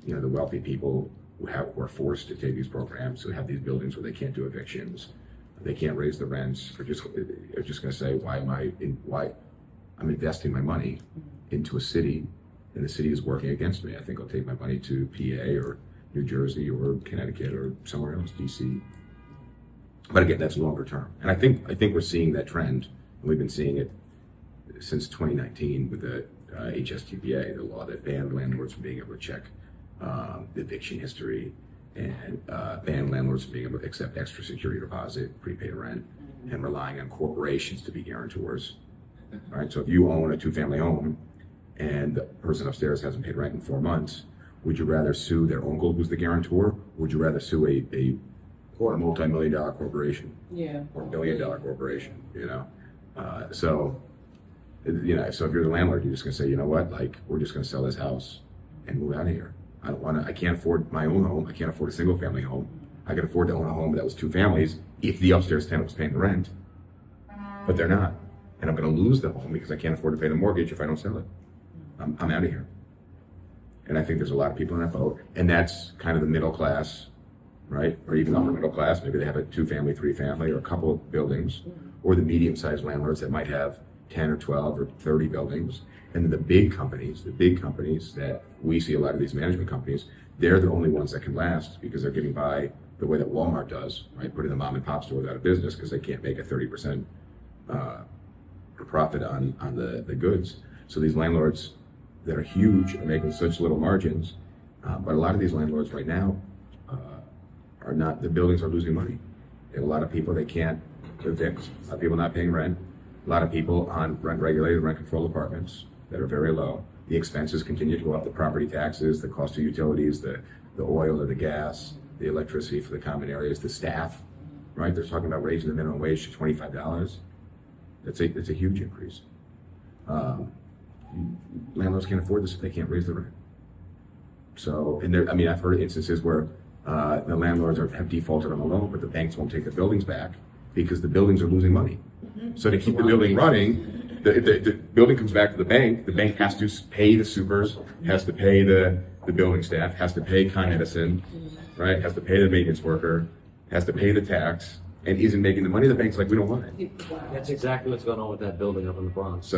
the wealthy people who are forced to take these programs, who have these buildings where they can't do evictions, they can't raise the rents, are just going to say, why I'm investing my money into a city, and the city is working against me. I think I'll take my money to PA or New Jersey or Connecticut or somewhere else, DC. But again, that's longer term. And I think we're seeing that trend, and we've been seeing it since 2019 with the HSTPA, the law that banned landlords from being able to check the eviction history, and banned landlords from being able to accept extra security deposit, prepaid rent, and relying on corporations to be guarantors. All right, so if you own a two-family home and the person upstairs hasn't paid rent in 4 months, would you rather sue their uncle who's the guarantor, or would you rather sue a multi-million-dollar corporation? Yeah. Or $1 billion corporation, So if you're the landlord, you're just gonna say, you know what, like, we're just gonna sell this house and move out of here. I can't afford my own home. I can't afford a single family home. I could afford to own a home that was 2 families if the upstairs tenant was paying the rent, but they're not. And I'm gonna lose the home because I can't afford to pay the mortgage if I don't sell it. I'm out of here. And I think there's a lot of people in that boat, and that's kind of the middle class, right? Or even upper middle class. Maybe they have a 2-family, 3-family, or a couple of buildings, or the medium-sized landlords that might have 10 or 12 or 30 buildings. And then the big companies that we see, a lot of these management companies, they're the only ones that can last because they're getting by the way that Walmart does, right? Putting the mom and pop stores out of business because they can't make a 30% profit on the goods. So these landlords that are huge are making such little margins, but a lot of these landlords right now are not. The buildings are losing money. They have a lot of people they can't evict. A lot of people not paying rent. A lot of people on rent-regulated, rent-controlled apartments that are very low. The expenses continue to go up. The property taxes, the cost of utilities, the oil or the gas, the electricity for the common areas, the staff. Right? They're talking about raising the minimum wage to $25. It's a huge increase. Landlords can't afford this if they can't raise the rent. So, I've heard instances where the landlords have defaulted on the loan, but the banks won't take the buildings back because the buildings are losing money. So to keep the building running, the building comes back to the bank has to pay the supers, has to pay the building staff, has to pay Con Edison, right? Has to pay the maintenance worker, has to pay the tax, and isn't making the money. The bank's like, we don't want it. That's exactly what's going on with that building up in the Bronx.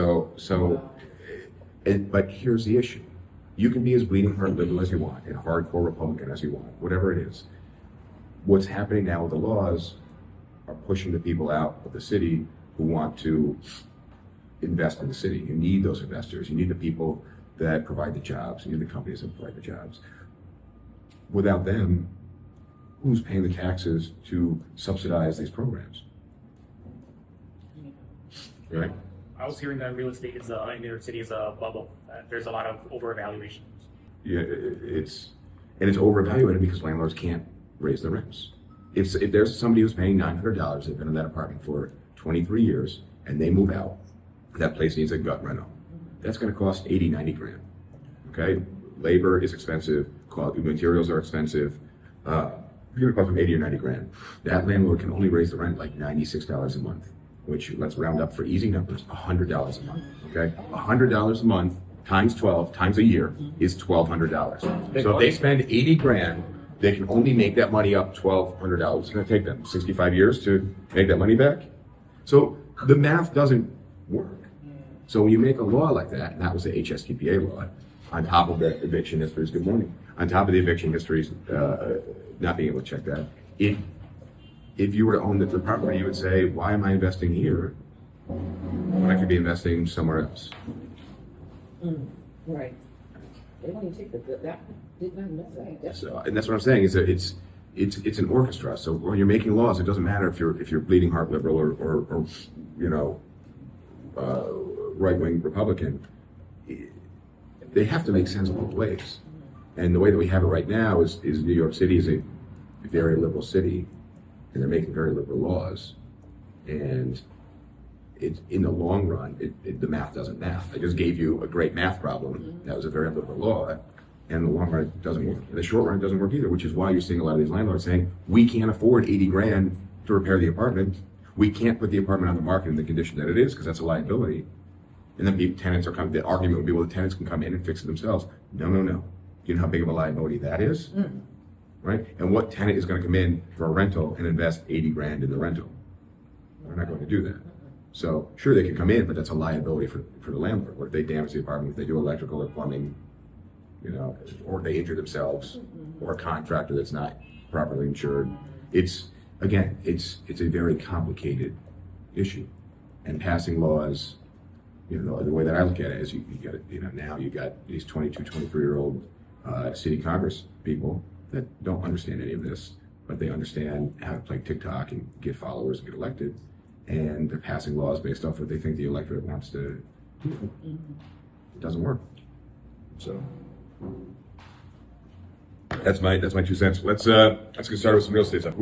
But here's the issue. You can be as bleeding heart liberal as you want and hardcore Republican as you want, whatever it is. What's happening now with the laws are pushing the people out of the city who want to invest in the city. You need those investors. You need the people that provide the jobs. You need the companies that provide the jobs. Without them, who's paying the taxes to subsidize these programs? Right? I was hearing that real estate is in New York City is a bubble. There's a lot of overvaluation. Yeah, it's overvaluated because landlords can't raise the rents. If there's somebody who's paying $900, they've been in that apartment for 23 years, and they move out, that place needs a gut rental. That's going to cost 80, 90 grand. Okay, labor is expensive. Materials are expensive. It's going to cost them 80 or 90 grand. That landlord can only raise the rent like $96 a month, which, let's round up for easy numbers, $100 a month. Okay, $100 a month times 12 times a year is $1,200. So if they spend 80 grand, they can only make that money up $1,200. It's going to take them 65 years to make that money back. So the math doesn't work. So when you make a law like that, and that was the HSTPA law, on top of the eviction histories, good morning, on top of the eviction histories, not being able to check that, if you were to own the property, you would say, why am I investing here when I could be investing somewhere else? Right. They want to take that did not know that. So, and that's what I'm saying, is that it's an orchestra. So when you're making laws, it doesn't matter if you're bleeding heart liberal or right-wing Republican. They have to make sense both ways. And the way that we have it right now is New York City is a very liberal city, and they're making very liberal laws. And in the long run, the math doesn't math. I just gave you a great math problem. That was a very liberal law. And in the long run, it doesn't work. In the short run, it doesn't work either, which is why you're seeing a lot of these landlords saying, we can't afford 80 grand to repair the apartment. We can't put the apartment on the market in the condition that it is because that's a liability. And then tenants are coming, the argument would be, well, the tenants can come in and fix it themselves. No. You know how big of a liability that is? Right? And what tenant is gonna come in for a rental and invest 80 grand in the rental? They're not going to do that. So sure, they can come in, but that's a liability for the landlord. What if they damage the apartment, if they do electrical or plumbing, you know, or they injure themselves, or a contractor that's not properly insured? It's, again, it's a very complicated issue. And passing laws, you know, the way that I look at it is you got, you know, now you got these 22, 23-year-old city Congress people that don't understand any of this, but they understand how to play TikTok and get followers and get elected. And they're passing laws based off what they think the electorate wants to do. It doesn't work. So that's my 2 cents. Let's get started with some real estate stuff.